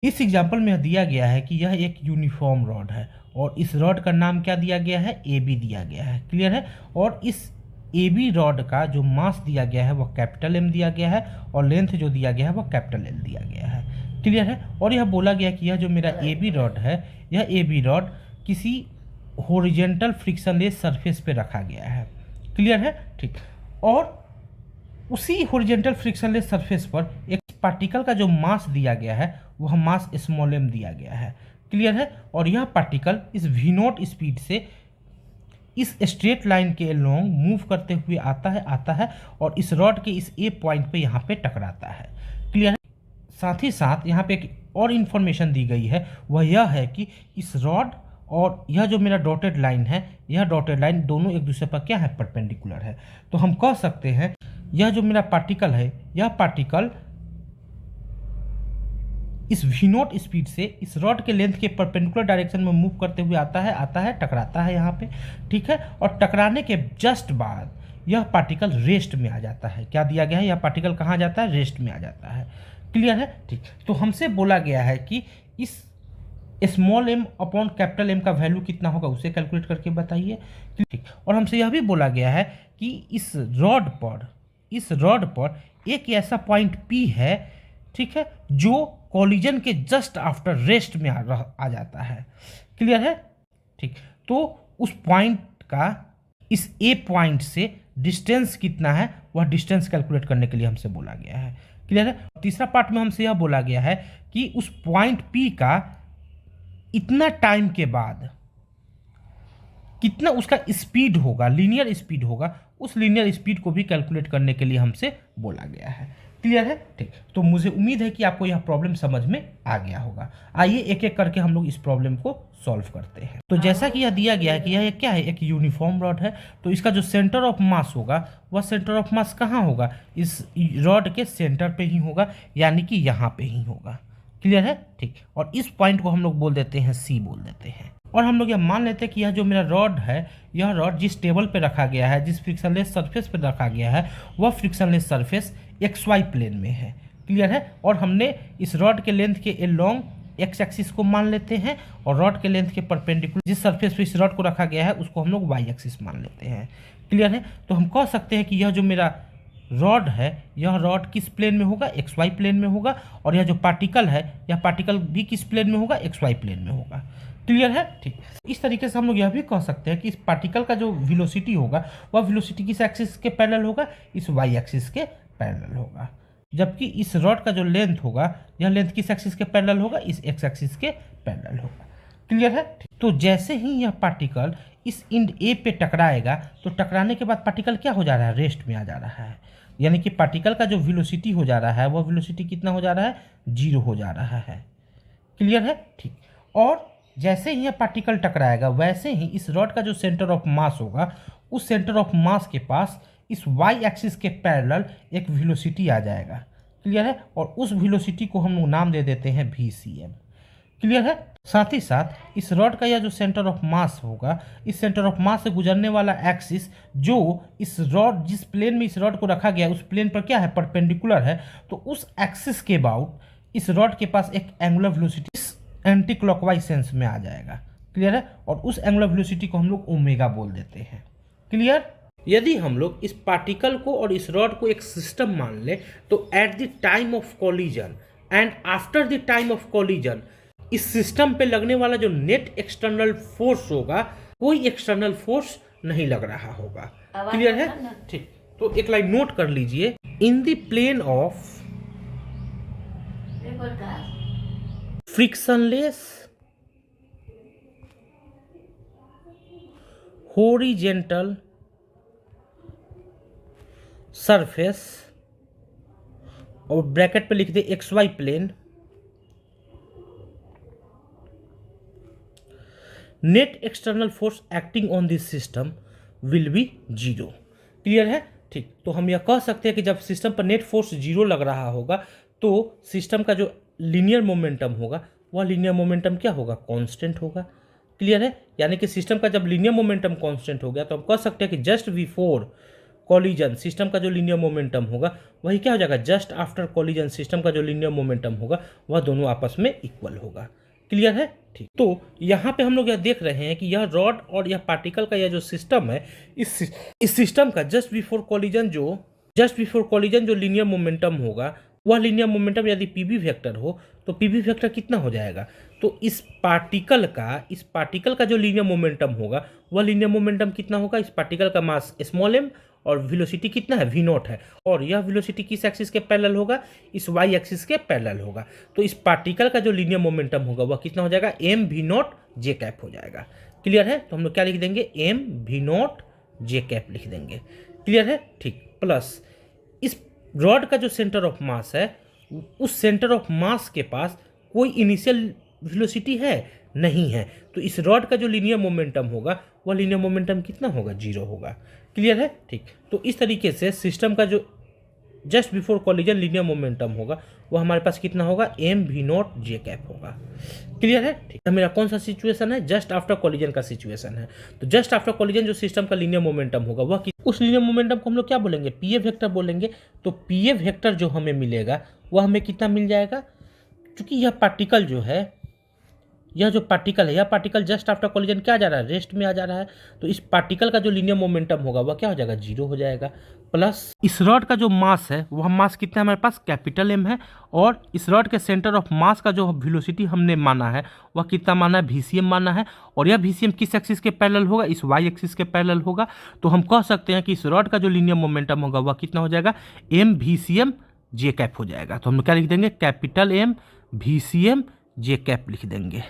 इस एग्जाम्पल में दिया गया है कि यह एक यूनिफॉर्म रॉड है और इस रॉड का नाम क्या दिया गया है, ए बी दिया गया है। क्लियर है। और इस ए बी रॉड का जो मास दिया गया है वह कैपिटल एम दिया गया है और लेंथ जो दिया गया है वह कैपिटल एल दिया गया है। क्लियर है। और यह बोला गया कि यह जो मेरा ए बी रॉड है, यह ए बी रॉड किसी हॉरिजॉन्टल फ्रिक्शनलेस सरफेस पे रखा गया है। क्लियर है। ठीक। और उसी हॉरिजॉन्टल फ्रिक्शनलेस सरफेस पर एक पार्टिकल का जो मास दिया गया है वह मास स्मॉल एम दिया गया है। क्लियर है। और यह पार्टिकल इस वी नॉट स्पीड से इस स्ट्रेट लाइन के अलोंग मूव करते हुए आता है और इस रॉड के इस ए पॉइंट पे यहाँ पे टकराता है। क्लियर है। साथ ही साथ यहाँ पे एक और इन्फॉर्मेशन दी गई है, वह यह है कि इस रॉड और यह जो मेरा डॉटेड लाइन है, यह डॉटेड लाइन दोनों एक दूसरे पर क्या है, परपेंडिकुलर है। तो हम कह सकते हैं यह जो मेरा पार्टिकल है, यह पार्टिकल इस वी नॉट स्पीड से इस रॉड के लेंथ के परपेंडिकुलर डायरेक्शन में मूव करते हुए आता है टकराता है यहाँ पे। ठीक है। और टकराने के जस्ट बाद यह पार्टिकल रेस्ट में आ जाता है। क्या दिया गया है, यह पार्टिकल कहाँ जाता है, रेस्ट में आ जाता है। क्लियर है। ठीक। तो हमसे बोला गया है कि इस small M upon capital M का वैल्यू कितना होगा उसे कैलकुलेट करके बताइए। ठीक। और हमसे यह भी बोला गया है कि इस रॉड पर एक ऐसा पॉइंट पी है, ठीक है, जो कॉलिजन के जस्ट आफ्टर रेस्ट में आ जाता है। क्लियर है। ठीक। तो उस पॉइंट का इस ए पॉइंट से डिस्टेंस कितना है वह डिस्टेंस कैलकुलेट करने के लिए हमसे बोला गया है। क्लियर है। तीसरा पार्ट में हमसे यह बोला गया है कि उस पॉइंट पी का इतना टाइम के बाद कितना उसका स्पीड होगा, लीनियर स्पीड होगा, उस लीनियर स्पीड को भी कैलकुलेट करने के लिए हमसे बोला गया है। क्लियर है। ठीक। तो मुझे उम्मीद है कि आपको यह प्रॉब्लम समझ में आ गया होगा। आइए एक एक करके हम लोग इस प्रॉब्लम को सॉल्व करते हैं। तो जैसा कि यह दिया गया है कि यह क्या है, एक यूनिफॉर्म रॉड है, तो इसका जो सेंटर ऑफ मास होगा वह सेंटर ऑफ मास कहाँ होगा, इस रॉड के सेंटर पे ही होगा, यानी कि यहाँ पे ही होगा। क्लियर है। ठीक। और इस पॉइंट को हम लोग बोल देते हैं सी बोल देते हैं। और हम लोग यह मान लेते हैं कि यह जो मेरा रॉड है, यह रॉड जिस टेबल पे रखा गया है, जिस फ्रिक्शनलेस सरफेस पे रखा गया है, वह frictionless surface X Y plane में है। क्लियर है। और हमने इस रॉड के लेंथ के अलोंग एक्स एक्सिस को मान लेते हैं और रॉड के लेंथ के परपेंडिकुलर जिस सरफेस पे इस रॉड को रखा गया है उसको हम लोग वाई एक्सिस मान लेते हैं। क्लियर है। तो हम कह सकते हैं कि यह जो मेरा रॉड है, यह रॉड किस प्लेन में होगा, एक्स वाई प्लेन में होगा, और यह जो पार्टिकल है, यह पार्टिकल भी किस प्लेन में होगा, एक्स वाई प्लेन में होगा। क्लियर है। ठीक। इस तरीके से हम लोग यह भी कह सकते हैं कि इस पार्टिकल का जो वेलोसिटी होगा वह वेलोसिटी किस एक्सिस के पैरेलल होगा, इस वाई एक्सिस के पैरेलल होगा। जबकि इस रॉड का जो लेंथ होगा, यह लेंथ किस एक्सिस के पैरेलल होगा, इस एक्स एक्सिस के पैरेलल होगा। क्लियर है। तो जैसे ही यह पार्टिकल इस इंड ए पे टकराएगा तो टकराने के बाद पार्टिकल क्या हो जा रहा है, रेस्ट में आ जा रहा है। यानी कि पार्टिकल का जो वेलोसिटी हो जा रहा है वह वेलोसिटी कितना हो जा रहा है, 0 हो जा रहा है। क्लियर है। ठीक। और जैसे ही यह पार्टिकल टकराएगा वैसे ही इस रॉड का जो सेंटर ऑफ मास होगा, उस सेंटर ऑफ मास के पास इस वाई एक्सिस के पैरेलल एक वेलोसिटी आ जाएगा। क्लियर है। और उस वेलोसिटी को हम लोग नाम दे देते हैं VCM। क्लियर है। साथ ही साथ इस रॉड का यह जो सेंटर ऑफ मास होगा, इस सेंटर ऑफ मास से गुजरने वाला एक्सिस जो इस रॉड जिस प्लेन में इस रॉड को रखा गया है उस प्लेन पर क्या है, परपेंडिकुलर है, तो उस एक्सिस के अबाउट इस रॉड के पास एक एंगुलर वेलोसिटी इस एंटी क्लॉकवाइज सेंस में आ जाएगा। क्लियर है। और उस एंगुलर वेलोसिटी को हम लोग ओमेगा बोल देते हैं। क्लियर। यदि हम लोग इस पार्टिकल को और इस रॉड को एक सिस्टम मान ले तो at the time of collision and after the time of collision इस सिस्टम पे लगने वाला जो नेट एक्सटर्नल फोर्स होगा, कोई एक्सटर्नल फोर्स नहीं लग रहा होगा। क्लियर है। ठीक। तो एक लाइन नोट कर लीजिए, in the plane of frictionless horizontal surface और ब्रैकेट पे लिख दे X Y plane, net external force acting on this system will be 0। Clear है। ठीक। तो हम यह कह सकते हैं कि जब सिस्टम पर नेट फोर्स 0 लग रहा होगा तो सिस्टम का जो लीनियर मोमेंटम होगा वह लीनियर मोमेंटम क्या होगा, कांस्टेंट होगा। क्लियर है। यानी कि सिस्टम का जब लीनियर मोमेंटम कांस्टेंट हो गया तो हम कह सकते हैं कि जस्ट बिफोर कॉलिजन सिस्टम का जो लीनियर मोमेंटम होगा वही क्या हो जाएगा, जस्ट आफ्टर कॉलिजन सिस्टम का जो लीनियर मोमेंटम होगा वह दोनों आपस में इक्वल होगा। क्लियर है? ठीक। तो यहाँ पे हम लोग यह देख रहे हैं कि यह रॉड और यह पार्टिकल का यह जो सिस्टम है, इस सिस्टम का जस्ट बिफोर कॉलिजन जो लीनियर मोमेंटम होगा वह लीनियर मोमेंटम यदि पीवी वेक्टर हो तो पीवी वेक्टर कितना हो जाएगा, तो इस पार्टिकल का जो लीनियर मोमेंटम होगा वह लीनियर मोमेंटम कितना होगा, इस पार्टिकल का मास स्मॉल m और वेलोसिटी कितना है v नॉट है, और यह वेलोसिटी किस एक्सिस के पैरेलल होगा, इस y एक्सिस के पैरेलल होगा। तो इस पार्टिकल का जो लीनियर मोमेंटम होगा वह कितना हो जाएगा, m v not j cap हो जाएगा। क्लियर है? तो हम लोग क्या लिख देंगे, m v not j cap लिख देंगे। क्लियर है? ठीक। प्लस इस रॉड का जो सेंटर ऑफ मास है उस सेंटर ऑफ मास के पास कोई इनिशियल वेलोसिटी है नहीं है, तो इस रॉड का जो लीनियर मोमेंटम होगा वह लीनियर मोमेंटम कितना होगा, 0 होगा। क्लियर है? ठीक। तो इस तरीके से सिस्टम का जो just before collision linear momentum होगा वह हमारे पास कितना होगा, m v not j cap होगा। क्लियर है? ठीक। तो मेरा कौन सा सिचुएशन है, जस्ट आफ्टर कॉलिजन का सिचुएशन है। तो जस्ट आफ्टर कॉलिजन जो सिस्टम का लीनियर मोमेंटम होगा वह उस लीनियर मोमेंटम को हम लोग क्या बोलेंगे, पीए वेक्टर बोलेंगे। तो पीए वेक्टर जो हमें मिलेगा वह हमें कितना मिल जाएगा, क्योंकि यह पार्टिकल जो है, यह जो पार्टिकल है, यह पार्टिकल जस्ट आफ्टर कॉलिजन क्या जा रहा है, रेस्ट में आ जा रहा है। तो इस पार्टिकल का जो लीनियर मोमेंटम होगा वह क्या हो जाएगा, 0 हो जाएगा। प्लस इस रॉड का जो मास है वह मास कितना है हमारे पास, कैपिटल M है, और इस रॉड के सेंटर ऑफ मास का जो वेलोसिटी हमने माना है वह कितना माना है, VCM माना है, और यह VCM किस एक्सिस के पैरेलल होगा, इस y एक्सिस के पैरेलल होगा। तो हम कह सकते हैं कि इस रॉड का जो लीनियर मोमेंटम होगा वह कितना हो जाएगा, m VCM j कैप हो जाएगा। तो हम क्या लिख देंगे, capital M VCM j cap लिख देंगे।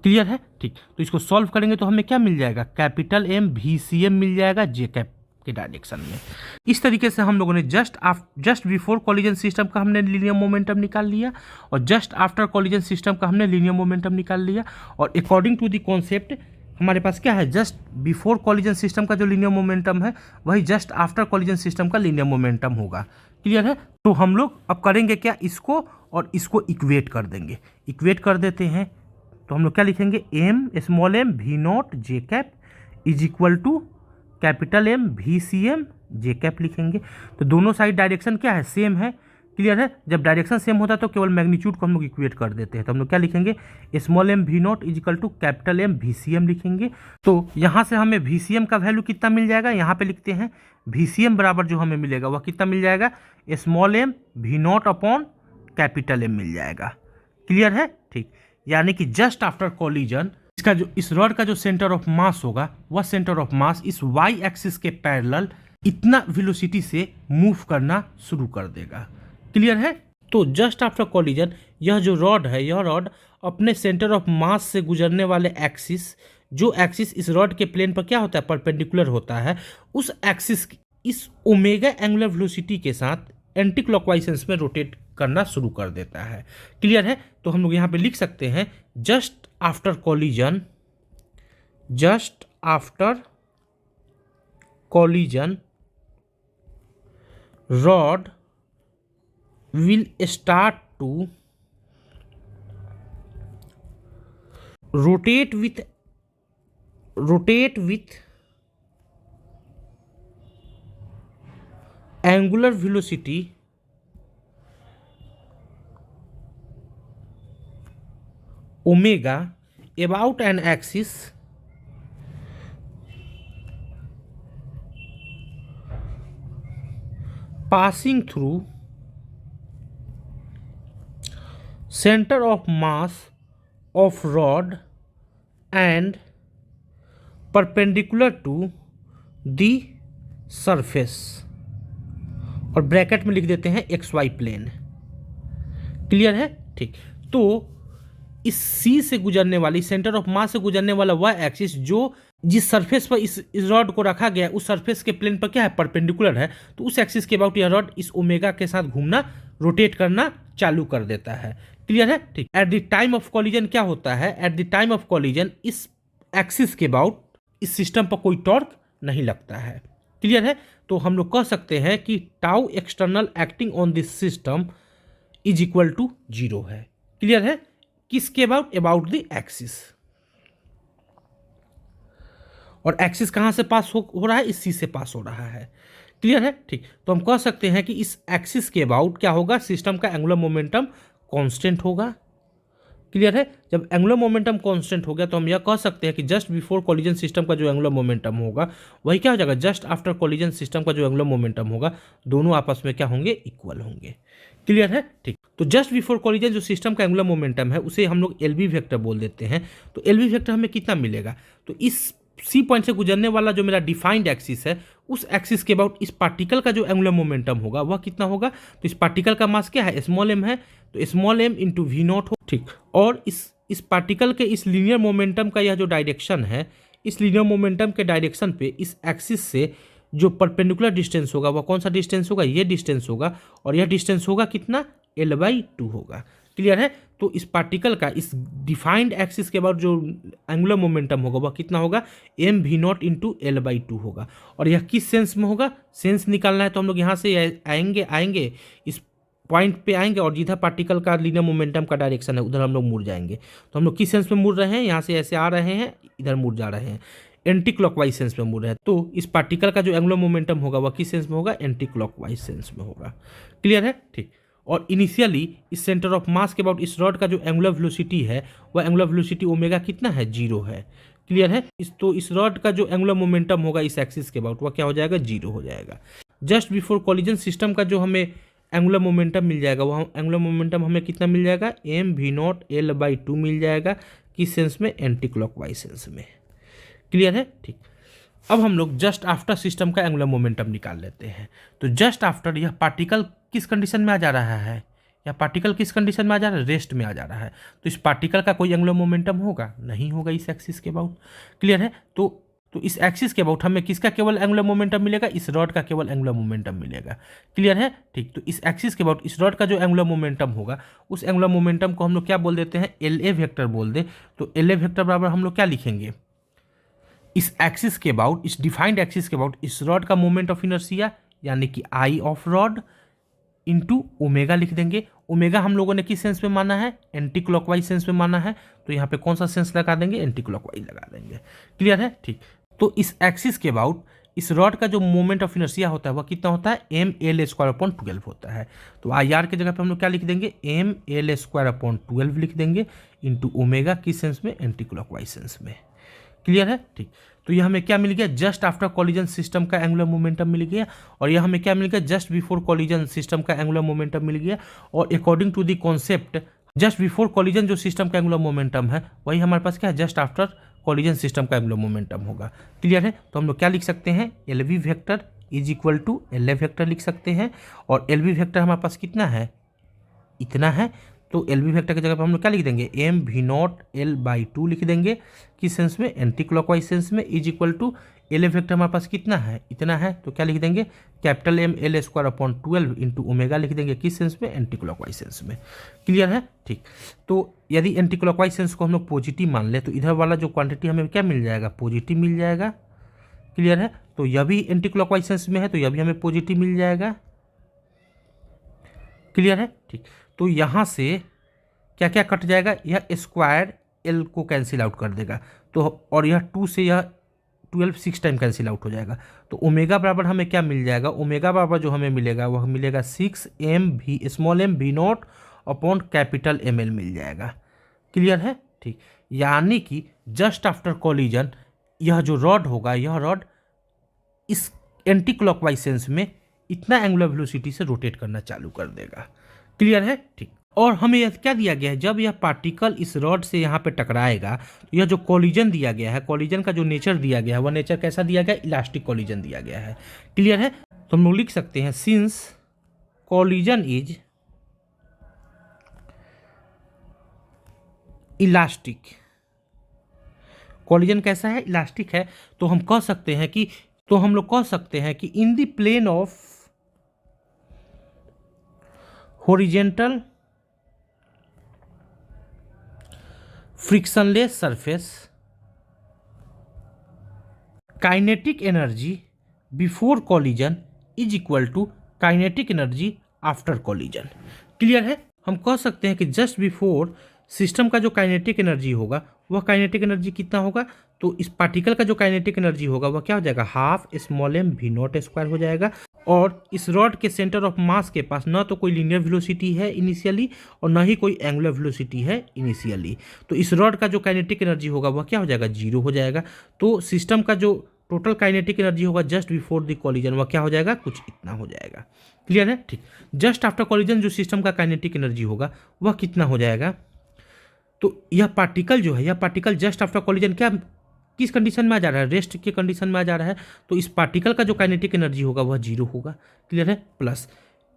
क्लियर है? ठीक। तो इसको सॉल्व करेंगे तो हमें क्या मिल जाएगा, कैपिटल M VCM मिल जाएगा j कैप के डायरेक्शन में। इस तरीके से हम लोगों ने जस्ट बिफोर कॉलिजन सिस्टम का हमने लीनियर मोमेंटम निकाल लिया, और जस्ट आफ्टर कॉलिजन सिस्टम का हमने लीनियर मोमेंटम निकाल लिया, और अकॉर्डिंग टू द कॉन्सेप्ट हमारे पास क्या है, जस्ट बिफोर कॉलिजन सिस्टम का जो लीनियर मोमेंटम है वही जस्ट आफ्टर कॉलिजन सिस्टम का लीनियर मोमेंटम होगा। क्लियर है? तो हम लोग अब करेंगे क्या, इसको और इसको इक्वेट कर देंगे। इक्वेट कर देते हैं तो हम लोग क्या लिखेंगे, m v not j cap is equal to capital M VCM j cap लिखेंगे। तो दोनों साइड डायरेक्शन क्या है, सेम है। क्लियर है? जब डायरेक्शन सेम होता है तो केवल मैग्नीट्यूड को हम लोग इक्वेट कर देते हैं। तो हम लोग क्या लिखेंगे, m v not is equal to capital M VCM लिखेंगे। तो यहाँ से हमें VCM का वैल्यू कितना मिल जाएगा, यहाँ पे लिखते हैं VCM बराबर जो हमें मिलेगा वह कितना मिल जाएगा, m v not upon capital M मिल जाएगा। क्लियर है? ठीक। यानी कि जस्ट आफ्टर कॉलिजन इसका जो इस रॉड का जो सेंटर ऑफ मास होगा वह सेंटर ऑफ मास इस y एक्सिस के पैरेलल इतना वेलोसिटी से मूव करना शुरू कर देगा। क्लियर है? तो जस्ट आफ्टर कॉलिजन यह जो रॉड है, यह रॉड अपने सेंटर ऑफ मास से गुजरने वाले एक्सिस, जो एक्सिस इस रॉड के प्लेन पर क्या होता है, परपेंडिकुलर होता है, उस एक्सिस इस ओमेगा एंगुलर वेलोसिटी के साथ एंटी क्लॉकवाइज में रोटेट करना शुरू कर देता है। क्लियर है? तो हम लोग यहाँ पे लिख सकते हैं just after collision rod will start to rotate with angular velocity omega about an axis passing through center of mass of rod and perpendicular to the surface, और ब्रैकेट में लिख देते हैं XY प्लेन। क्लियर है? ठीक। तो इस C से गुजरने वाली, सेंटर ऑफ मास से गुजरने वाला वह एक्सिस जो जिस सरफेस पर इस रॉड को रखा गया उस सरफेस के प्लेन पर क्या है, परपेंडिकुलर है, तो उस एक्सिस के अबाउट यह रॉड इस ओमेगा के साथ घूमना, रोटेट करना चालू कर देता है। क्लियर है? ठीक। At the time of collision क्या होता है, at the time of collision इस एक्सिस के अबाउट इस सिस्टम पर कोई टॉर्क नहीं लगता है। क्लियर है? तो हम लोग कह सकते हैं कि tau external acting on this system is equal to 0 है। क्लियर है? किसके अबाउट द एक्सिस, और एक्सिस कहाँ से पास हो रहा है, इस C से पास हो रहा है। क्लियर है, ठीक। तो हम कह सकते हैं कि इस एक्सिस के अबाउट क्या होगा, सिस्टम का एंगुलर मोमेंटम कांस्टेंट होगा। क्लियर है, जब एंगुलर मोमेंटम कांस्टेंट हो गया तो हम यह कह सकते हैं कि जस्ट बिफोर कॉलिजन सिस्टम का जो एंगुलर मोमेंटम होगा वही क्या हो जाएगा, जस्ट आफ्टर कॉलिजन सिस्टम का जो एंगुलर मोमेंटम होगा, दोनों आपस में क्या होंगे, इक्वल होंगे। क्लियर है, ठीक। तो जस्ट बिफोर कॉलिजन जो सिस्टम का एंगुलर मोमेंटम है उसे हम लोग एलवी वेक्टर बोल देते हैं। तो एलवी वेक्टर हमें कितना मिलेगा, तो इस सी पॉइंट से गुजरने वाला जो मेरा डिफाइंड एक्सिस है उस एक्सिस के अबाउट इस पार्टिकल का जो एंगुलर मोमेंटम होगा वह कितना होगा, तो इस पार्टिकल का मास क्या है, स्मॉल एम है, तो small M into V not हो, ठीक। और इस पार्टिकल के इस लीनियर मोमेंटम का यह जो डायरेक्शन है, इस लीनियर मोमेंटम के डायरेक्शन पे इस एक्सिस से जो परपेंडिकुलर डिस्टेंस होगा वह कौन सा डिस्टेंस होगा, ये डिस्टेंस होगा, और यह डिस्टेंस होगा कितना, L/2 होगा। क्लियर है, तो इस पार्टिकल का इस डिफाइंड एक्सिस के बाद जो एंगुलर मोमेंटम होगा वह कितना होगा, mv0 इंटू L/2 होगा। और यह किस सेंस में होगा, सेंस निकालना है तो हम लोग यहाँ से आएंगे इस पॉइंट पे आएंगे और जिधर पार्टिकल का लीनियर मोमेंटम का डायरेक्शन है उधर हम लोग मुड़ जाएंगे। तो हम लोग किस सेंस में मुड़ रहे हैं, यहाँ से ऐसे आ रहे हैं, इधर मुड़ जा रहे हैं, एंटी क्लॉकवाइज सेंस में मुड़ रहे हैं। तो इस पार्टिकल का जो एंगुलर मोमेंटम होगा वह किस सेंस में होगा, एंटी क्लॉकवाइज सेंस में होगा। क्लियर है, ठीक। और इनिशियली इस सेंटर ऑफ मास के अबाउट इस रॉड का जो एंगुलर वेलोसिटी है वह एंगुलर वेलोसिटी ओमेगा कितना है, 0 है। क्लियर है, तो इस रॉड का जो एंगुलर मोमेंटम होगा इस एक्सिस के अबाउट वह क्या हो जाएगा, 0 हो जाएगा। जस्ट बिफोर कॉलिजन सिस्टम का जो हमें एंगुलर मोमेंटम मिल जाएगा वह एंगुलर मोमेंटम हमें कितना मिल जाएगा, mv0 L/2 मिल जाएगा। किस सेंस में, एंटी क्लॉकवाइज सेंस में। क्लियर है, ठीक। अब हम लोग जस्ट आफ्टर सिस्टम का एंगुलर मोमेंटम निकाल लेते हैं। तो जस्ट आफ्टर यह पार्टिकल किस कंडीशन में आ जा रहा है, यह पार्टिकल किस कंडीशन में आ जा रहा है, रेस्ट में आ जा रहा है। तो इस पार्टिकल का कोई एंगुलर मोमेंटम होगा, नहीं होगा इस एक्सिस के अबाउट। क्लियर है, तो इस एक्सिस के अबाउट हमें किसका केवल एंगुलर मोमेंटम मिलेगा, इस रॉड का केवल एंगुलर मोमेंटम मिलेगा। क्लियर है, ठीक। तो इस एक्सिस के अबाउट इस रॉड का जो एंगुलर मोमेंटम होगा उस एंगुलर मोमेंटम को हम लोग क्या बोल देते हैं, LA वेक्टर बोल दे। तो LA वेक्टर बराबर हम लोग क्या लिखेंगे, इस एक्सिस के अबाउट, इस डिफाइंड एक्सिस के अबाउट इस रॉड का मोमेंट ऑफ इनर्शिया यानी कि आई ऑफ रॉड इंटू ओमेगा लिख देंगे। ओमेगा हम लोगों ने किस सेंस में माना है, एंटी क्लॉकवाइज सेंस में माना है, तो यहाँ पे कौन सा सेंस लगा देंगे, एंटी क्लॉकवाइज लगा देंगे। क्लियर है, ठीक। तो इस एक्सिस के अबाउट इस रॉड का जो मोमेंट ऑफ इनर्शिया होता है वह कितना होता है, mL² होता है। तो IR की जगह पे हम लोग क्या लिख देंगे, mL² लिख देंगे इंटू ओमेगा किस सेंस में, एंटी क्लॉकवाइज सेंस में। क्लियर है, ठीक। तो यह हमें क्या मिल गया, जस्ट आफ्टर कॉलिजन सिस्टम का एंगुलर मोमेंटम मिल गया। और यह हमें क्या मिल गया, जस्ट बिफोर कॉलिजन सिस्टम का एंगुलर मोमेंटम मिल गया। और according to the concept just before collision जो सिस्टम का एंगुलर मोमेंटम है वही हमारे पास क्या है, जस्ट आफ्टर कॉलिजन सिस्टम का एंगुलर मोमेंटम होगा। क्लियर है, तो हम लोग क्या लिख सकते हैं, LV vector is equal to LA vector लिख सकते हैं। और LV वेक्टर हमारे पास कितना है, इतना है। तो LV वेक्टर की जगह पर हम लोग क्या लिख देंगे, mv0 L/2 लिख देंगे। किस सेंस में, एंटी क्लॉकवाइज सेंस में। Is equal to LA vector हमारे पास कितना है, इतना है। तो क्या लिख देंगे, capital M L² into omega लिख देंगे। किस सेंस में, एंटी क्लॉकवाइज सेंस में। क्लियर है, ठीक। तो यदि एंटी क्लॉकवाइज सेंस को हम लोग पॉजिटिव मान ले तो इधर वाला जो क्वांटिटी हमें क्या मिल जाएगा, पॉजिटिव मिल जाएगा। क्लियर है, तो यह भी एंटी क्लॉकवाइज सेंस में है तो यह भी हमें पॉजिटिव मिल जाएगा। क्लियर है, ठीक। तो यहाँ से क्या क्या कट जाएगा, यह स्क्वायर L को कैंसिल आउट कर देगा। तो और यह 2 से यह 12 6 टाइम कैंसिल आउट हो जाएगा। तो ओमेगा बराबर हमें क्या मिल जाएगा, ओमेगा बराबर जो हमें मिलेगा वह मिलेगा 6m small m v0 upon capital ML मिल जाएगा। क्लियर है, ठीक। यानी कि जस्ट आफ्टर कॉलिजन यह जो रॉड होगा, यह रॉड इस एंटी क्लॉकवाइज सेंस में इतना एंगुलर वेलोसिटी से रोटेट करना चालू कर देगा। क्लियर है, ठीक। और हमें यह क्या दिया गया है, जब यह पार्टिकल इस रॉड से यहाँ पे टकराएगा तो यह जो कॉलिजन दिया गया है, कॉलिजन का जो नेचर दिया गया है वह नेचर कैसा दिया गया है, इलास्टिक कॉलिजन दिया गया है। क्लियर है, तो हम लोग लिख सकते हैं since collision is elastic, collision कैसा है, इलास्टिक है। तो हम कह सकते हैं कि हम लोग कह सकते हैं कि in the plane of horizontal frictionless surface kinetic energy before collision is equal to kinetic energy after collision. Clear है, हम कह सकते हैं कि जस्ट बिफोर सिस्टम का जो काइनेटिक एनर्जी होगा वह काइनेटिक एनर्जी कितना होगा, तो इस पार्टिकल का जो काइनेटिक एनर्जी होगा वह क्या हो जाएगा, हाफ स्मॉल m v0² हो जाएगा। और इस रॉड के सेंटर ऑफ मास के पास ना तो कोई लीनियर वेलोसिटी है इनिशियली और ना ही कोई एंगुलर वेलोसिटी है इनिशियली, तो इस रॉड का जो काइनेटिक एनर्जी होगा वह क्या हो जाएगा, जीरो हो जाएगा। तो सिस्टम का जो टोटल काइनेटिक एनर्जी होगा जस्ट बिफोर द कॉलिजन वह क्या हो जाएगा, कुछ इतना हो जाएगा। क्लियर है, ठीक। जस्ट आफ्टर कॉलिजन जो सिस्टम का काइनेटिक एनर्जी होगा वह कितना हो जाएगा, तो यह पार्टिकल जो है, यह पार्टिकल जस्ट आफ्टर कॉलिजन क्या किस कंडीशन में आ जा रहा है, रेस्ट के कंडीशन में आ जा रहा है, तो इस पार्टिकल का जो काइनेटिक एनर्जी होगा वह जीरो होगा। क्लियर है, प्लस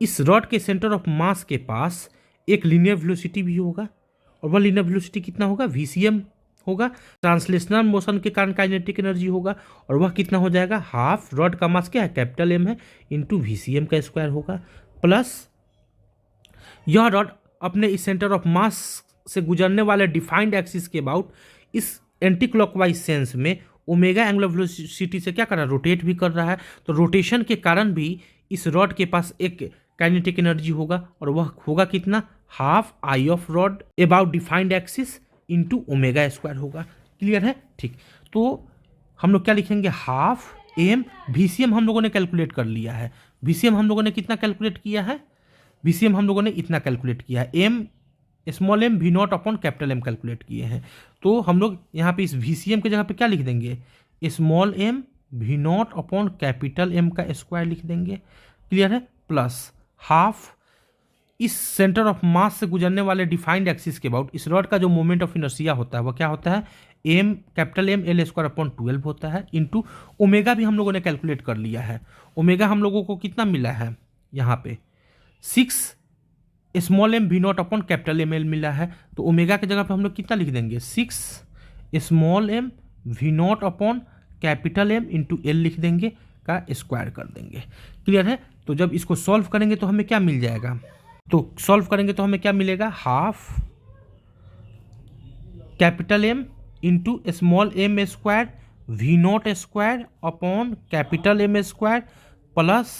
इस रॉड के सेंटर ऑफ मास के पास एक लीनियर वेलोसिटी भी होगा और वह लीनियर वेलोसिटी कितना होगा, VCM होगा। ट्रांसलेशनल मोशन के कारण काइनेटिक एनर्जी होगा और वह कितना हो जाएगा, हाफ रॉड का मास क्या है, कैपिटल M है, इंटू VCM का स्क्वायर होगा। प्लस यह रॉड अपने इस सेंटर ऑफ मास से गुजरने वाले डिफाइंड एक्सिस के अबाउट इस एंटी क्लॉकवाइज सेंस में ओमेगा एंगुलर वेलोसिटी से क्या कर रहा है, रोटेट भी कर रहा है। तो रोटेशन के कारण भी इस रॉड के पास एक काइनेटिक एनर्जी होगा और वह होगा कितना, half I of rod about defined axis into omega square होगा। क्लियर है, ठीक। तो हम लोग क्या लिखेंगे, हाफ एम VCM हम लोगों ने कैलकुलेट कर लिया है। VCM हम लोगों ने कितना कैलकुलेट किया है, VCM हम लोगों ने इतना कैलकुलेट किया है, M small m V0 upon capital M calculate किए हैं। तो हम लोग यहाँ पे इस VCM के जगह पे क्या लिख देंगे, small m V0 upon capital M का स्क्वायर लिख देंगे। क्लियर है, प्लस हाफ इस सेंटर ऑफ मास से गुजरने वाले डिफाइंड एक्सिस के अबाउट इस रॉड का जो मोमेंट ऑफ इनर्शिया होता है वह क्या होता है, m capital M L square upon 12 होता है, इंटू ओमेगा भी हम लोगों ने कैलकुलेट कर लिया है। ओमेगा हम लोगों को कितना मिला है, यहाँ पे 6 small m V0 upon capital M L मिला है। तो ओमेगा के जगह पे हम लोग कितना लिख देंगे, 6 small m V0 upon capital M into L लिख देंगे, का स्क्वायर कर देंगे। क्लियर है, तो जब इसको सॉल्व करेंगे तो हमें क्या मिल जाएगा, तो सॉल्व करेंगे तो हमें क्या मिलेगा, half capital M into small m square V0 square upon capital M square plus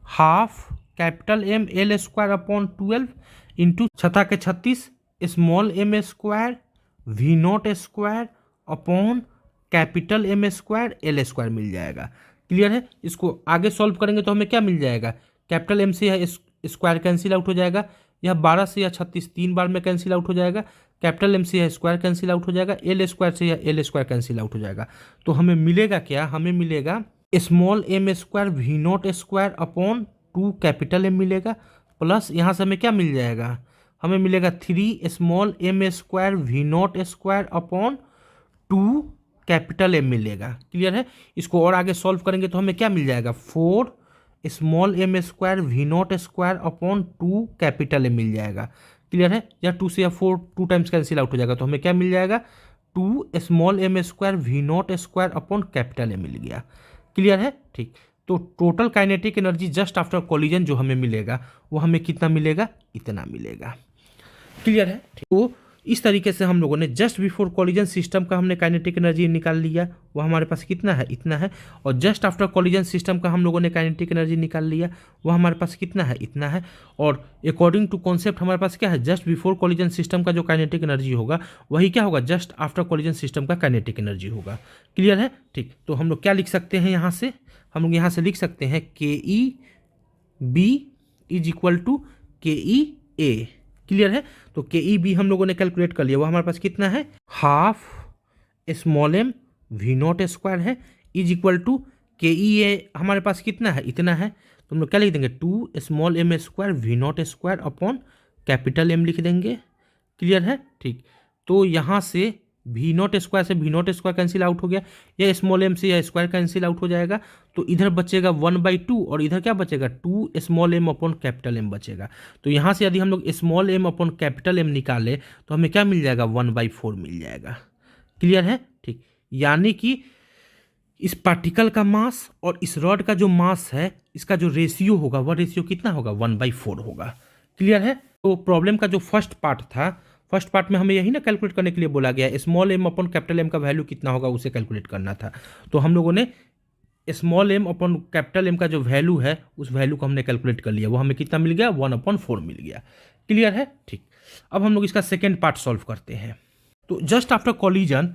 half capital M L square upon 12 into 36 small m square V0 square upon capital M square L square मिल जाएगा। Clear है, इसको आगे solve करेंगे तो हमें क्या मिल जाएगा, कैपिटल M से यह स्क्वायर कैंसिल आउट हो जाएगा, यह 12 से यह 36 तीन बार में कैंसिल आउट हो जाएगा, कैपिटल M से यह स्क्वायर कैंसिल आउट हो जाएगा, L स्क्वायर से यह L स्क्वायर कैंसिल आउट हो जाएगा। तो हमें मिलेगा क्या, हमें मिलेगा small m square V0 square upon 2 capital M मिलेगा, प्लस यहाँ से हमें क्या मिल जाएगा, हमें मिलेगा 3 small m square V0 square upon 2 capital M मिलेगा। क्लियर है, इसको और आगे सॉल्व करेंगे तो हमें क्या मिल जाएगा, 4 small m square V0 square upon 2 capital M मिल जाएगा। क्लियर है, या 2 से या 4 2 टाइम्स कैंसिल आउट हो जाएगा, तो हमें क्या मिल जाएगा, 2 small m square V0 square upon capital M मिल गया। क्लियर है, ठीक। तो total kinetic energy just after collision जो हमें मिलेगा वो हमें कितना मिलेगा, इतना मिलेगा। क्लियर है, तो इस तरीके से हम लोगों ने जस्ट बिफोर कॉलिजन सिस्टम का हमने काइनेटिक एनर्जी निकाल लिया, वो हमारे पास कितना है, इतना है। और जस्ट आफ्टर कॉलिजन सिस्टम का हम लोगों ने काइनेटिक एनर्जी निकाल लिया, वो हमारे पास कितना है, इतना है। और अकॉर्डिंग टू कॉन्सेप्ट हमारे पास क्या है, जस्ट बिफोर कॉलिजन सिस्टम का जो काइनेटिक एनर्जी होगा वही क्या होगा, जस्ट आफ्टर कॉलिजन सिस्टम का काइनेटिक एनर्जी होगा। क्लियर है, ठीक। तो हम लोग क्या लिख सकते हैं, यहाँ से हम लोग यहाँ से लिख सकते हैं KEB is equal to KEA। Clear है, तो KEB हम लोगों ने कैलकुलेट कर लिया, वो हमारे पास कितना है, half small m V0 square है इज इक्वल टू KEA हमारे पास कितना है, इतना है। तो हम लोग क्या लिख देंगे, 2 small m square V0 square upon capital M लिख देंगे। क्लियर है, ठीक। तो यहाँ से V0 स्क्वायर से V0 स्क्वायर कैंसिल आउट हो गया, या स्मॉल m से यह स्क्वायर कैंसिल आउट हो जाएगा, तो इधर बचेगा 1/2 और इधर क्या बचेगा, 2 small m upon capital M बचेगा। तो यहाँ से यदि हम लोग small m upon capital M निकाले तो हमें क्या मिल जाएगा, 1/4 मिल जाएगा। क्लियर है, ठीक। यानी कि इस पार्टिकल का मास और इस रॉड का जो मास है इसका जो रेशियो होगा वह रेशियो कितना होगा, 1/4 होगा। क्लियर है, तो प्रॉब्लम का जो फर्स्ट पार्ट था, फर्स्ट पार्ट में हमें यही ना कैलकुलेट करने के लिए बोला गया, small m upon capital M का वैल्यू कितना होगा उसे कैलकुलेट करना था। तो हम लोगों ने small m upon capital M का जो वैल्यू है उस वैल्यू को हमने कैलकुलेट कर लिया, वो हमें कितना मिल गया, 1/4 मिल गया। क्लियर है, ठीक। अब हम लोग इसका सेकेंड पार्ट सॉल्व करते हैं। तो जस्ट आफ्टर कॉलिजन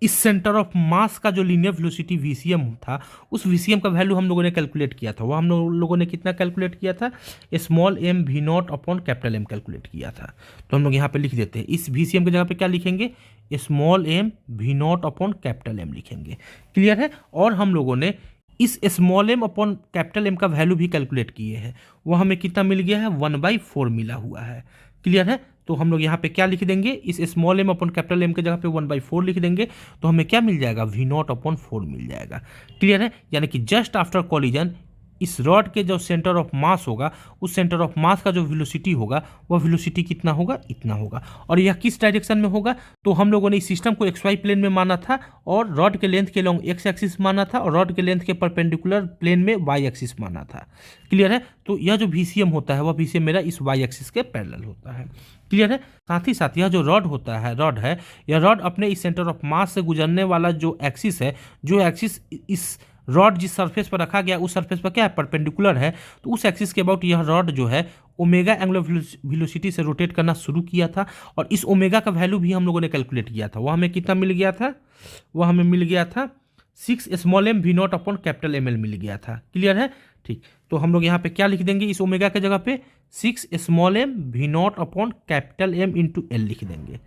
इस सेंटर ऑफ मास का जो लीनियर वेलोसिटी वीसीएम था, उस वीसीएम का वैल्यू हम लोगों ने कैलकुलेट किया था। वो हम लोगों ने कितना कैलकुलेट किया था, small M V not upon capital M calculate किया था। तो हम लोग यहाँ पे लिख देते हैं, इस वीसीएम की जगह पे क्या लिखेंगे, small M V not upon capital M लिखेंगे। क्लियर है। और हम लोगों ने इस small M upon capital M का वैल्यू भी कैलकुलेट किए हैं। वो हमें कितना मिल गया है, 1/4 मिला हुआ है। क्लियर है। तो हम लोग यहाँ पे क्या लिख देंगे, इस small M upon capital M की जगह पे 1/4 लिख देंगे, तो हमें क्या मिल जाएगा, वी नॉट अपॉन 4 मिल जाएगा। क्लियर है। यानी कि जस्ट आफ्टर कॉलिजन इस रॉड के जो सेंटर ऑफ मास होगा, उस सेंटर ऑफ मास का जो वेलोसिटी होगा, वह वेलोसिटी कितना होगा, इतना होगा। और यह किस डायरेक्शन में होगा, तो हम लोगों ने इस सिस्टम को एक्स वाई प्लेन में माना था, और रॉड के लेंथ के लॉन्ग एक्स एक्सिस माना था, और रॉड के लेंथ के परपेंडिकुलर प्लेन में वाई एक्सिस माना था। क्लियर है। तो यह जो वीसीएम होता है, वह वीसीएम मेरा इस वाई एक्सिस के पैरेलल होता है। क्लियर है। साथ ही साथ यह जो रॉड होता है, रॉड है, यह रॉड अपने इस सेंटर ऑफ मास से गुजरने वाला जो एक्सिस है, जो एक्सिस इस रॉड जिस सरफेस पर रखा गया, उस सरफेस पर क्या है, परपेंडिकुलर है। तो उस एक्सिस के अबाउट यह रॉड जो है ओमेगा एंगुलर वेलोसिटी से रोटेट करना शुरू किया था, और इस ओमेगा का वैल्यू भी हम लोगों ने कैलकुलेट किया था। वह हमें कितना मिल गया था, वह हमें मिल गया था 6 small M V not upon capital M L मिल गया था। क्लियर है। ठीक। तो हम लोग यहाँ पे क्या लिख देंगे, इस ओमेगा के जगह पे 6 small M V not upon capital M into L लिख देंगे।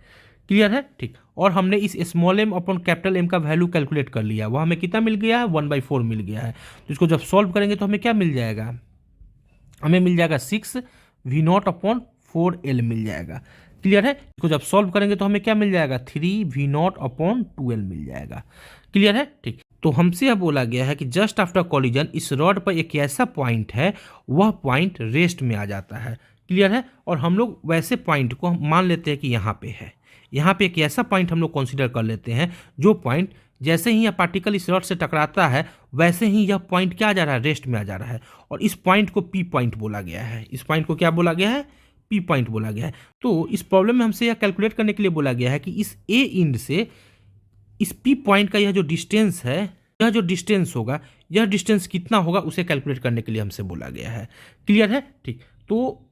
क्लियर है। ठीक। और हमने इस small M upon capital M का वैल्यू कैलकुलेट कर लिया, वो हमें कितना मिल गया है, 1/4 मिल गया है। तो इसको जब सॉल्व करेंगे तो हमें क्या मिल जाएगा, हमें मिल जाएगा 6 वी नॉट अपॉन 4 एल मिल जाएगा। क्लियर है। इसको जब सॉल्व करेंगे तो हमें क्या मिल जाएगा, 3 वी नॉट अपॉन 2 एल मिल जाएगा। क्लियर है। ठीक। तो हमसे यह बोला गया है कि जस्ट आफ्टर कॉलिजन इस रॉड पर एक ऐसा पॉइंट है, वह पॉइंट रेस्ट में आ जाता है। क्लियर है। और हम लोग वैसे पॉइंट को मान लेते हैं कि यहाँ पे है, यहाँ पे एक ऐसा पॉइंट हम लोग कंसीडर कर लेते हैं, जो पॉइंट जैसे ही यह पार्टिकल इस रॉड से टकराता है, वैसे ही यह पॉइंट क्या आ जा रहा है, रेस्ट में आ जा रहा है। और इस पॉइंट को पी पॉइंट बोला गया है। इस पॉइंट को क्या बोला गया है, पी पॉइंट बोला गया है। तो इस प्रॉब्लम में हमसे यह कैलकुलेट करने के लिए बोला गया है कि इस ए इंड से इस पी पॉइंट का यह जो डिस्टेंस है, यह जो डिस्टेंस होगा, यह डिस्टेंस कितना होगा, उसे कैलकुलेट करने के लिए हमसे बोला गया है। क्लियर है। ठीक। तो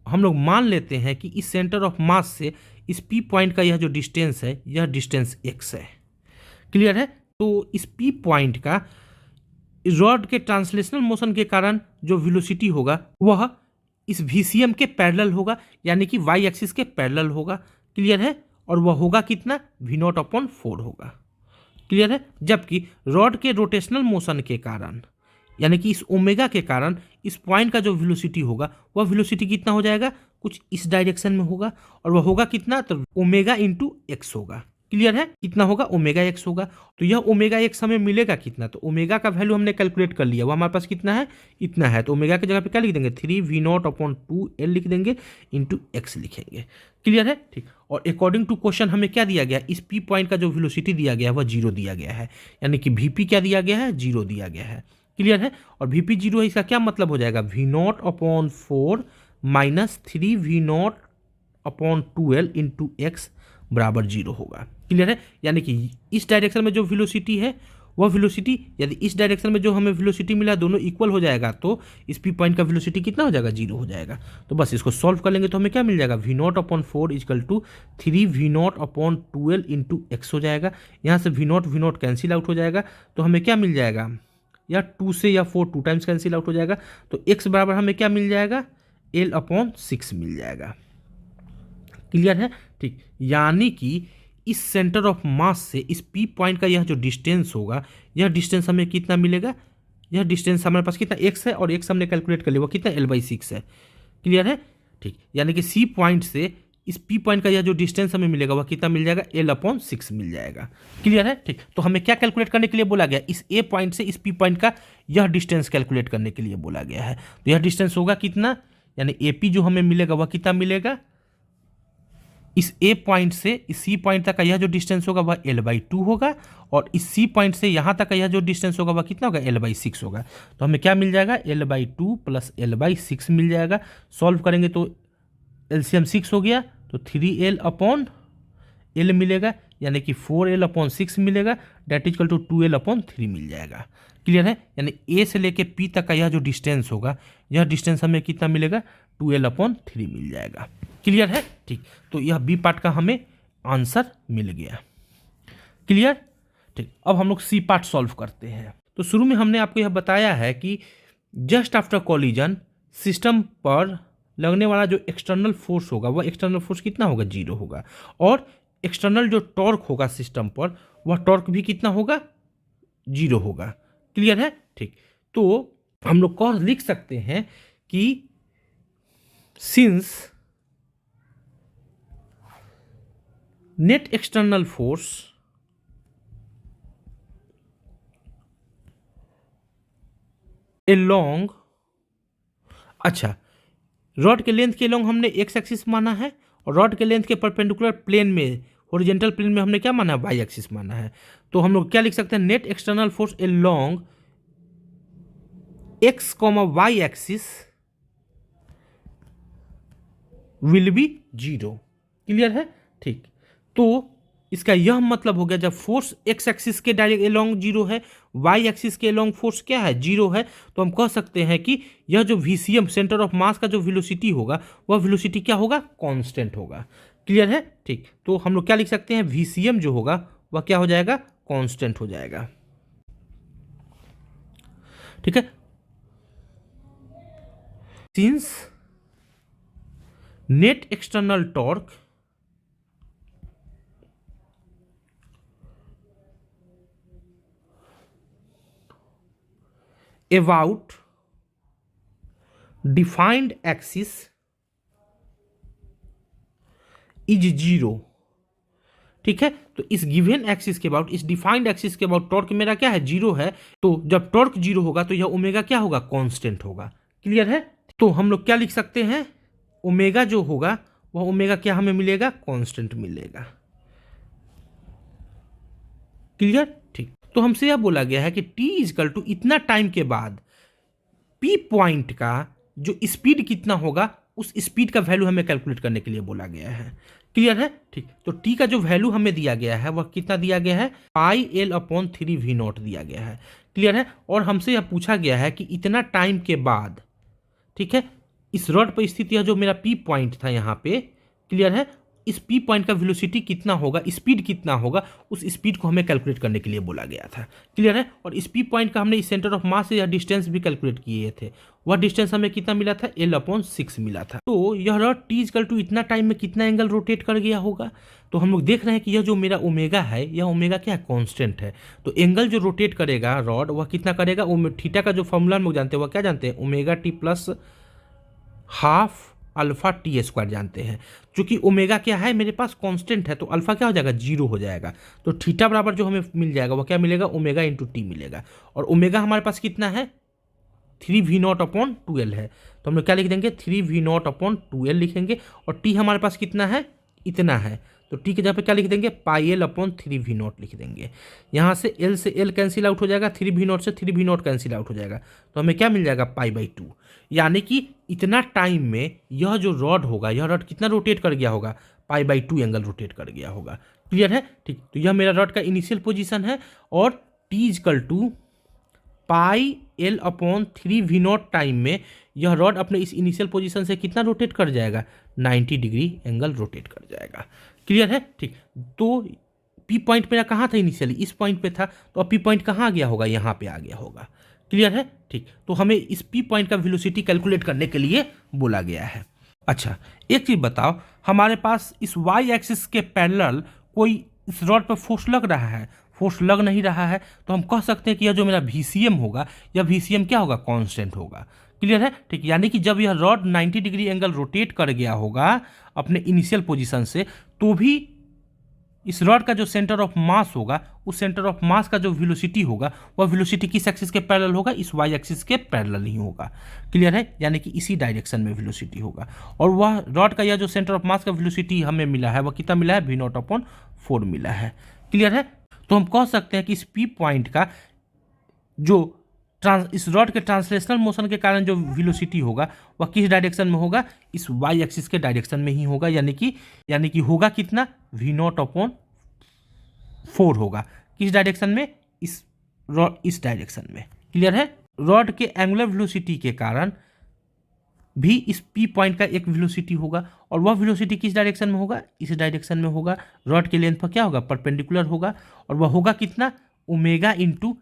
हम लोग मान लेते हैं कि इस सेंटर ऑफ मास से इस पी पॉइंट का यह जो डिस्टेंस है, यह डिस्टेंस एक्स है। क्लियर है। तो इस पी पॉइंट का रॉड के ट्रांसलेशनल मोशन के कारण जो वेलोसिटी होगा, वह इस वीसीएम के पैरेलल होगा, यानी कि वाई एक्सिस के पैरेलल होगा। क्लियर है। और वह होगा कितना, वी नॉट अपॉन 4 होगा। क्लियर है। जबकि रॉड के रोटेशनल मोशन के कारण, यानी कि इस ओमेगा के कारण, इस पॉइंट का जो वेलोसिटी होगा, वह वेलोसिटी कितना हो जाएगा, कुछ इस डायरेक्शन में होगा, और वह होगा कितना, तो ओमेगा इंटू एक्स होगा। क्लियर है। कितना होगा, ओमेगा एक्स होगा। तो यह ओमेगा एक्स हमें मिलेगा कितना, तो ओमेगा का वैल्यू हमने कैलकुलेट कर लिया, वो हमारे पास कितना है, इतना है। तो ओमेगा की जगह पे क्या लिख देंगे, 3 वी नॉट अपॉन 2 एल लिख देंगे, इंटू एक्स लिखेंगे। क्लियर है। ठीक। और अकॉर्डिंग टू क्वेश्चन हमें क्या दिया गया, इस पी पॉइंट का जो वेलोसिटी दिया गया है, वह 0 दिया गया है, यानी कि वीपी क्या दिया गया है, 0 दिया गया है। क्लियर है। और वीपी 0 है, इसका क्या मतलब हो जाएगा, V not upon 4 minus 3 V not upon 2l into X बराबर 0 होगा। क्लियर है। यानी कि इस डायरेक्शन में जो वेलोसिटी है, वह वेलोसिटी, यदि इस डायरेक्शन में जो हमें वेलोसिटी मिला, दोनों इक्वल हो जाएगा, तो इस पी पॉइंट का वेलोसिटी कितना हो जाएगा, 0 हो जाएगा। तो बस इसको सॉल्व कर लेंगे तो हमें क्या मिल जाएगा, V not upon 4 is equal to 3 V not upon 2l into X हो जाएगा। यहाँ से वी नॉट कैंसिल आउट हो जाएगा, तो हमें क्या मिल जाएगा, या 2 से या 4 2 टाइम्स कैंसिल आउट हो जाएगा। तो एक्स बराबर हमें क्या मिल जाएगा, l अपॉन 6 मिल जाएगा। क्लियर है। ठीक। यानी कि इस सेंटर ऑफ मास से इस पी पॉइंट का यह जो डिस्टेंस होगा, यह डिस्टेंस हमें कितना मिलेगा, यह डिस्टेंस हमारे पास कितना एक्स है, और एक्स हमने कैलकुलेट कर लिया, वो कितना l/6 है। क्लियर है। ठीक। यानी कि सी पॉइंट से इस पी पॉइंट का यह जो डिस्टेंस हमें मिलेगा, वह कितना मिल जाएगा, l अपॉन 6 मिल जाएगा। क्लियर है। ठीक। तो हमें क्या कैलकुलेट करने के लिए बोला गया, इस ए पॉइंट से इस पी पॉइंट का यह डिस्टेंस कैलकुलेट करने के लिए बोला गया है। तो यह डिस्टेंस होगा कितना, यानी ए पी जो हमें मिलेगा, वह कितना मिलेगा, इस ए पॉइंट से इस सी पॉइंट तक का यह जो डिस्टेंस होगा, वह l/2 होगा, और इस सी पॉइंट से यहाँ तक का यह जो डिस्टेंस होगा, वह कितना होगा, l/6 होगा। तो हमें क्या मिल जाएगा, l/2 प्लस l/6 मिल जाएगा। सॉल्व करेंगे तो एलसीएम 6 हो गया, तो 3l अपॉन l मिलेगा, यानी कि 4l अपॉन 6 मिलेगा, that is equal to 2l upon 3 मिल जाएगा। क्लियर है। यानी ए से लेके पी तक का यह जो डिस्टेंस होगा, यह डिस्टेंस हमें कितना मिलेगा, 2l अपॉन 3 मिल जाएगा। क्लियर है। ठीक। तो यह बी पार्ट का हमें आंसर मिल गया। क्लियर। ठीक, अब हम लोग सी पार्ट सॉल्व करते हैं। तो शुरू में हमने आपको यह बताया है कि जस्ट आफ्टर कॉलिजन सिस्टम पर लगने वाला जो एक्सटर्नल फोर्स होगा वह एक्सटर्नल फोर्स कितना होगा, 0 होगा, और एक्सटर्नल जो टॉर्क होगा सिस्टम पर वह टॉर्क भी कितना होगा, 0 होगा। क्लियर है? ठीक, तो हम लोग कह लिख सकते हैं कि since net external force along, अच्छा, रॉड के लेंथ के एलोंग हमने एक्स एक्सिस माना है, और रॉड के लेंथ के परपेंडिकुलर प्लेन में, हॉरिजॉन्टल प्लेन में हमने क्या माना है, वाई एक्सिस माना है। तो हम लोग क्या लिख सकते हैं, net external force along X comma Y axis will be 0। Clear है? ठीक, तो इसका यह मतलब हो गया जब फोर्स एक्स एक्सिस के डायरेक्ट एलोंग 0 है, वाई एक्सिस के एलोंग फोर्स क्या है, 0 है, तो हम कह सकते हैं कि यह जो VCM सेंटर ऑफ मास का जो वेलोसिटी होगा वह वेलोसिटी क्या होगा, कांस्टेंट होगा। क्लियर है? ठीक, तो हम लोग क्या लिख सकते हैं, VCM जो होगा वह क्या हो जाएगा, कांस्टेंट हो जाएगा। ठीक है, since net external torque about defined axis is 0। ठीक है, तो इस गिवन एक्सिस के अबाउट, इस डिफाइंड एक्सिस के अबाउट टॉर्क मेरा क्या है, 0 है। तो जब टॉर्क 0 होगा तो यह ओमेगा क्या होगा, कांस्टेंट होगा। क्लियर है? तो हम लोग क्या लिख सकते हैं, ओमेगा जो होगा वह ओमेगा क्या हमें मिलेगा, कांस्टेंट मिलेगा। क्लियर? ठीक, तो हमसे यह बोला गया है कि t इजकल टू इतना टाइम के बाद P पॉइंट का जो स्पीड कितना होगा, उस स्पीड का वैल्यू हमें कैलकुलेट करने के लिए बोला गया है। क्लियर है? ठीक, तो t का जो वैल्यू हमें दिया गया है वह कितना दिया गया है, πL/3v0 दिया गया है। क्लियर है? और हमसे यह पूछा गया है कि इतना टाइम के बाद, ठीक है, इस रॉड पर स्थित यह जो मेरा P पॉइंट था यहाँ पे, क्लियर है, इस P पॉइंट का वेलोसिटी कितना होगा, स्पीड कितना होगा, उस स्पीड को हमें कैलकुलेट करने के लिए बोला गया था। क्लियर है? और इस P पॉइंट का हमने इस सेंटर ऑफ मास से यह डिस्टेंस भी कैलकुलेट किए थे। वह डिस्टेंस हमें कितना मिला था, L/6 मिला था। तो यह रॉड t इक्वल टू इतना टाइम में कितना एंगल रोटेट कर गया होगा, तो हम लोग देख रहे हैं कि यह जो मेरा ओमेगा है, यह ओमेगा क्या है, कांस्टेंट है। तो एंगल जो रोटेट करेगा रॉड वह कितना करेगा, थीटा का जो फॉर्मूला हम लोग जानते हैं वह क्या जानते हैं, omega T plus half alpha T square जानते हैं। चूंकि ओमेगा क्या है मेरे पास, कांस्टेंट है, तो अल्फा क्या हो जाएगा, 0 हो जाएगा। तो थीटा बराबर जो हमें मिल जाएगा वह क्या मिलेगा, ओमेगा इंटू टी मिलेगा। और ओमेगा हमारे पास कितना है, 3v0/2l है। तो हम लोग क्या लिख देंगे, 3v0/2l लिखेंगे। और टी हमारे पास कितना है, इतना है, तो टी के जगह पे क्या लिख देंगे, πL/3v0 लिख देंगे। यहाँ से L से L कैंसिल आउट हो जाएगा, 3v0 से 3v0 कैंसिल आउट हो जाएगा, तो हमें क्या मिल जाएगा, π/2। यानी कि इतना टाइम में यह जो रॉड होगा, यह रॉड कितना रोटेट कर गया होगा, π/2 एंगल रोटेट कर गया होगा। क्लियर है? ठीक, तो यह मेरा रॉड का इनिशियल पोजीशन है, और t is equal to πL/3v0 time में यह रॉड अपने इस इनिशियल पोजीशन से कितना रोटेट कर जाएगा, 90 डिग्री एंगल रोटेट कर जाएगा। क्लियर है? ठीक, तो P पॉइंट मेरा कहाँ था, इनिशियली इस पॉइंट पे था, तो अब P पॉइंट कहाँ आ गया होगा, यहाँ पे आ गया होगा। क्लियर है? ठीक, तो हमें इस P पॉइंट का वेलोसिटी कैलकुलेट करने के लिए बोला गया है। अच्छा, एक चीज़ बताओ, हमारे पास इस y एक्सिस के पैरेलल कोई इस रॉड पर फोर्स लग रहा है, फोर्स लग नहीं रहा है, तो हम कह सकते हैं कि यह जो मेरा VCM होगा, यह VCM क्या होगा, कांस्टेंट होगा। क्लियर है? ठीक, यानी कि जब यह रॉड 90 डिग्री एंगल रोटेट कर गया होगा अपने इनिशियल पोजीशन से, तो भी इस रॉड का जो सेंटर ऑफ मास होगा, उस सेंटर ऑफ मास का जो वेलोसिटी होगा, वह वेलोसिटी किस एक्सिस के पैरेलल होगा, इस y एक्सिस के पैरेलल ही होगा। क्लियर है? यानी कि इसी डायरेक्शन में वेलोसिटी होगा। और वह रॉड का यह जो सेंटर ऑफ मास का वेलोसिटी हमें मिला है, वह कितना मिला है, v0/4 मिला है। क्लियर है? तो हम कह सकते हैं कि इस P पॉइंट का जो इस रॉड के ट्रांसलेशनल मोशन के कारण जो वेलोसिटी होगा वह किस डायरेक्शन में होगा, इस y एक्सिस के डायरेक्शन में ही होगा। यानी कि होगा कितना, v0/4 होगा। किस डायरेक्शन में, इस डायरेक्शन में। क्लियर है? रॉड के एंगुलर वेलोसिटी के कारण भी इस P पॉइंट का एक वेलोसिटी होगा, और वह वेलोसिटी किस डायरेक्शन में होगा, इस डायरेक्शन में होगा। रॉड के लेंथ पर क्या होगा, परपेंडिकुलर होगा, और वह होगा कितना, ओमेगा इंटू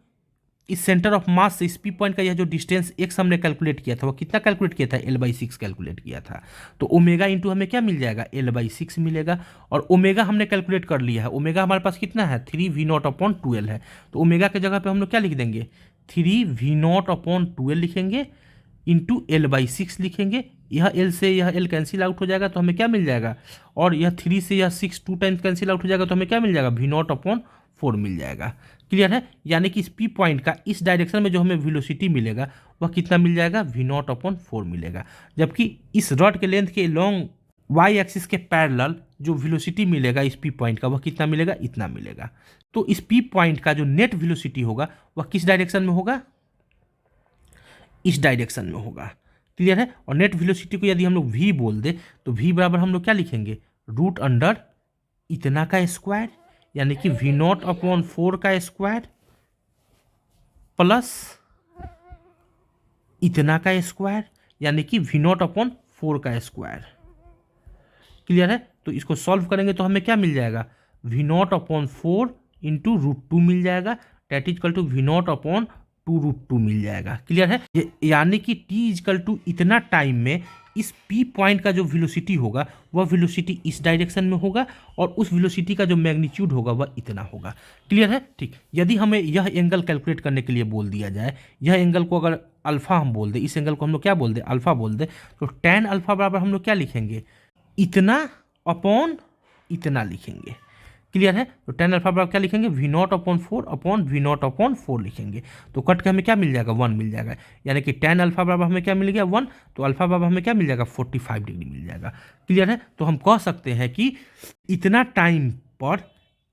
इस सेंटर ऑफ मास से इस पी पॉइंट का यह जो डिस्टेंस एक्स हमने कैलकुलेट किया था वो कितना कैलकुलेट किया था, L/6 कैलकुलेट किया था। तो ओमेगा इंटू हमें क्या मिल जाएगा, L/6 मिलेगा। और ओमेगा हमने कैलकुलेट कर लिया है, ओमेगा हमारे पास कितना है 3V0/12 है। तो ओमेगा के जगह पे हम लोग क्या लिख देंगे 3V0/12 लिखेंगे इंटू L/6 लिखेंगे। यह L से यह L कैंसिल आउट हो जाएगा तो हमें क्या मिल जाएगा, और यह 3 से यह 6 2 टाइम्स कैंसिल आउट हो जाएगा तो हमें क्या मिल जाएगा V0/4 मिल जाएगा। क्लियर है। यानी कि इस पी पॉइंट का इस डायरेक्शन में जो हमें वेलोसिटी मिलेगा वह कितना मिल जाएगा V0/4 मिलेगा। जबकि इस रॉड के लेंथ के लॉन्ग वाई एक्सिस के पैरेलल जो वेलोसिटी मिलेगा इस पी पॉइंट का वह कितना मिलेगा, इतना मिलेगा। तो इस पी पॉइंट का जो नेट वेलोसिटी होगा वह किस डायरेक्शन में होगा, इस डायरेक्शन में होगा। क्लियर है। और नेट वेलोसिटी को यदि हम लोग v बोल दे तो v बराबर हम लोग क्या लिखेंगे √अंडर इतना का स्क्वायर, यानी कि V0/4 का स्क्वायर प्लस इतना का स्क्वायर, यानी कि V0/4 का स्क्वायर। क्लियर है। तो इसको सॉल्व करेंगे तो हमें क्या मिल जाएगा V0/4 इंटू √2 मिल जाएगा, that is equal to V0/2√2 मिल जाएगा। क्लियर है। यानी कि t इजकल टू इतना टाइम में इस P पॉइंट का जो वेलोसिटी होगा वह वेलोसिटी इस डायरेक्शन में होगा और उस वेलोसिटी का जो मैग्नीट्यूड होगा वह इतना होगा। क्लियर है। ठीक। यदि हमें यह एंगल कैलकुलेट करने के लिए बोल दिया जाए, यह एंगल को अगर अल्फा हम बोल दे, इस एंगल को हम लोग क्या बोल दे अल्फा बोल दे, तो tan अल्फा बराबर हम लोग क्या लिखेंगे इतना अपॉन इतना लिखेंगे। क्लियर है। तो tan अल्फा बराबर क्या लिखेंगे V0/4/V0/4 लिखेंगे। तो कट के हमें क्या मिल जाएगा 1 मिल जाएगा, यानी कि tan अल्फा बराबर हमें क्या मिल गया 1, तो अल्फा बराबर हमें क्या मिल जाएगा 45 डिग्री मिल जाएगा। क्लियर है। तो हम कह सकते हैं कि इतना टाइम पर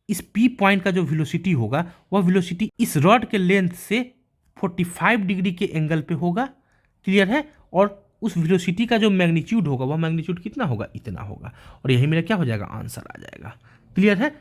इस पी पॉइंट का जो वेलोसिटी होगा वह वेलोसिटी इस रॉड के लेंथ से 45 डिग्री के एंगल पे होगा। क्लियर है। और उस वेलोसिटी का जो मैग्नीट्यूड होगा वह मैग्नीट्यूड कितना होगा, इतना होगा। और यही मेरा क्या हो जाएगा आंसर आ जाएगा। क्लियर है।